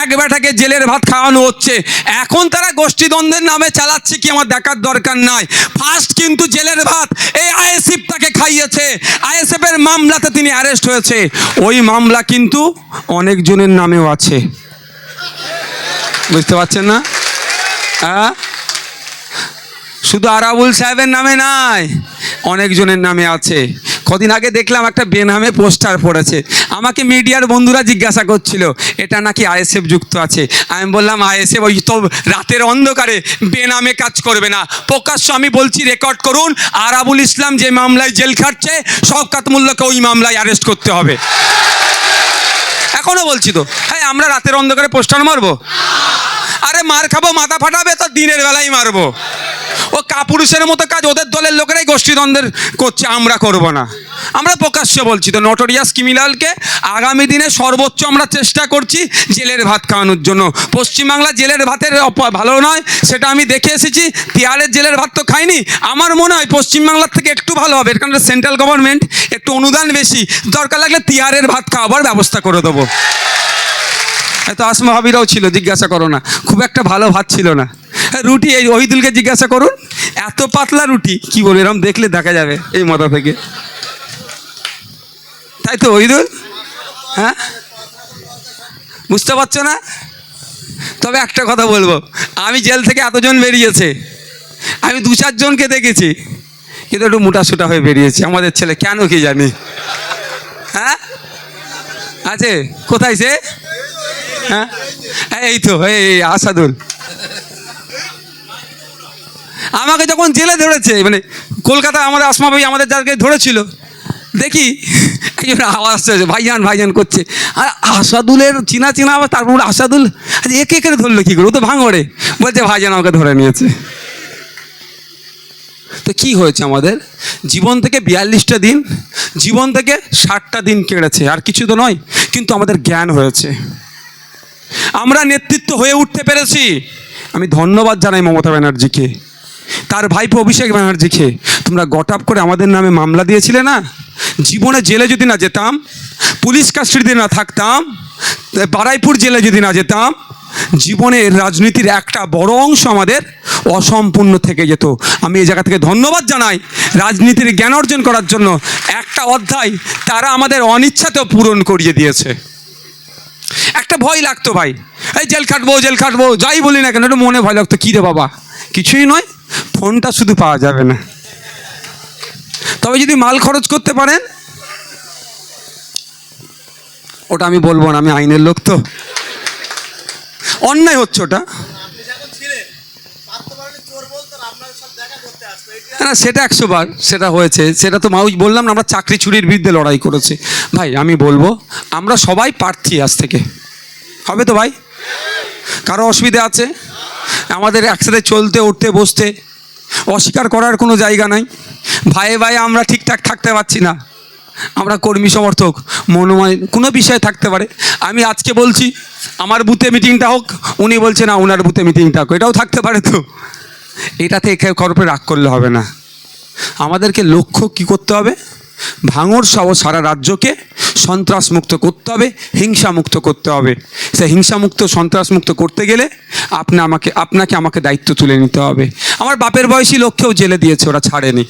এক বেটাকে জেলের ভাত খাওয়ানো হচ্ছে। এখন তারা গোষ্ঠীদ্বন্দ্বের নামে চালাচ্ছে কি আমার দেখার দরকার নাই। ফার্স্ট কিন্তু জেলের ভাত এই আইএসএফ তাকে খাইয়েছে। আইএসএফের মামলাতে তিনি অ্যারেস্ট হয়েছে। ওই মামলা কিন্তু অনেকজনের নামেও আছে, বুঝতে পারছেন না? হ্যাঁ, শুধু আরাবুল সাহেবের নামে নাই, অনেকজনের নামে আছে। কদিন আগে দেখলাম একটা বেনামে পোস্টার পড়েছে। আমাকে মিডিয়ার বন্ধুরা জিজ্ঞাসা করছিল এটা নাকি আইএসএফ যুক্ত আছে। আমি বললাম আইএসএফ ওই তো রাতের অন্ধকারে বেনামে কাজ করবে না। প্রকাশ্য আমি বলছি, রেকর্ড করুন, আরাবুল ইসলাম যে মামলায় জেল খাটছে শওকত মোল্লাকে ওই মামলায় অ্যারেস্ট করতে হবে। এখনো বলছি তো, হ্যাঁ আমরা রাতের অন্ধকারে পোস্টার মারবো? আরে মার খাবো, মাথা ফাটাবে তো দিনের বেলায় মারবো। ও কাপুরুষের মতো কাজ ওদের দলের লোকেরাই গোষ্ঠীদ্বন্দ্বের করছে, আমরা করব না। আমরা প্রকাশ্য বলছি তো, নটোরিয়াস ক্রিমিনালকে আগামী দিনে সর্বোচ্চ আমরা চেষ্টা করছি জেলের ভাত খাওয়ানোর জন্য। পশ্চিমবাংলা জেলের ভাতের ভালো নয় সেটা আমি দেখে এসেছি। তিহারের জেলের ভাত তো খাইনি। আমার মনে হয় পশ্চিমবাংলার থেকে একটু ভালো হবে, কারণ সেন্ট্রাল গভর্নমেন্ট একটু অনুদান বেশি, দরকার লাগলে তিহারের ভাত খাওয়াবার ব্যবস্থা করে দেবো। এত আসমা ভাবিরাও ছিল, জিজ্ঞাসা করো না, খুব একটা ভালো ভাত ছিল না। রুটি এই ওহিদুলকে জিজ্ঞাসা করুন, এত পাতলা রুটি কি বলবো, এরকম দেখলে দেখা যাবে এই মাথা থেকে, তাই তো ওহিদুল? হ্যাঁ, বুঝতে পারছো না? তবে একটা কথা বলবো, আমি জেল থেকে এতজন বেরিয়েছে, আমি 2-4 জনকে দেখেছি কিন্তু একটু মোটাসোটা হয়ে বেরিয়েছে আমাদের ছেলে, কেন কি জানি। হ্যাঁ আছে, কোথায় সে? হ্যাঁ এই তো এই আসাদুল। আমাকে যখন জেলে ধরেছে, মানে কলকাতা আমাদের আসমা ভাই আমাদের যাকে ধরেছিল, দেখি একজন আওয়াজ আসছে ভাইজান ভাইজান করছে, আর আসাদুলের চিনা চিনা আবার, তারপর আসাদুল একে একে ধরলো কী করে, ও তো ভাঙড়ে, বলছে ভাইজান আমাকে ধরে নিয়েছে। তো কি হয়েছে আমাদের জীবন থেকে? 42টা দিন, জীবন থেকে 60টা দিন কেটেছে, আর কিছু তো নয়, কিন্তু আমাদের জ্ঞান হয়েছে, আমরা নেতৃত্ব হয়ে উঠতে পেরেছি। আমি ধন্যবাদ জানাই মমতা ব্যানার্জিকে, তার ভাইপো অভিষেক ব্যানার্জিকে। তোমরা গট আপ করে আমাদের নামে মামলা দিয়েছিলে না, জীবনে জেলে যদি না যেতাম, পুলিশ কাস্টডিতে না থাকতাম, বারাইপুর জেলে যদি না যেতাম, জীবনের রাজনীতির একটা বড় অংশ আমাদের অসম্পূর্ণ থেকে যেত। আমি এই জায়গা থেকে ধন্যবাদ জানাই রাজনীতির জ্ঞান অর্জন করার জন্য। একটা অধ্যায় তারা আমাদের অনিচ্ছাতেও পূরণ করিয়ে দিয়েছে। একটা ভয় লাগতো ভাই, এই জেল খাটবো যাই বলি না কেন, একটু মনে ভয় লাগতো, কী রে বাবা, কিছুই নয়, ফোনটা শুধু পাওয়া যাবে না। তবে যদি মাল খরচ করতে পারেন, ওটা আমি বলবো না, আমি আইনের লোক তো, অন্যায় হচ্ছে ওটা না, সেটা 100 বার সেটা হয়েছে, সেটা তো মাউজ বললাম না, আমরা চাকরি চুরির বিরুদ্ধে লড়াই করেছি। ভাই আমি বলবো আমরা সবাই প্রার্থী আজ থেকে, হবে তো ভাই? কারো অসুবিধা আছে? আমাদের একসাথে চলতে উঠতে বসতে অস্বীকার করার কোনো জায়গা নাই। ভাইয়ে ভাইয়ে আমরা ঠিকঠাক থাকতে পারছি না, আমরা কর্মী সমর্থক, মনোময় কোনো বিষয় থাকতে পারে। আমি আজকে বলছি আমার বুথে মিটিংটা হোক, উনি বলছে না ওনার বুথে মিটিংটা হোক, এটাও থাকতে পারে। তো এটাতে খরপে রাগ করলে হবে না। আমাদেরকে লক্ষ্য কি করতে হবে? ভাঙড় সহ সারা রাজ্যকে সন্ত্রাসমুক্ত করতে হবে, হিংসামুক্ত করতে হবে। সে হিংসামুক্ত সন্ত্রাসমুক্ত করতে গেলে আপনাকে আমাকে দায়িত্ব তুলে নিতে হবে। আমার বাপের বয়সী লোককেও জেলে দিয়েছে, ওরা ছাড়েনি।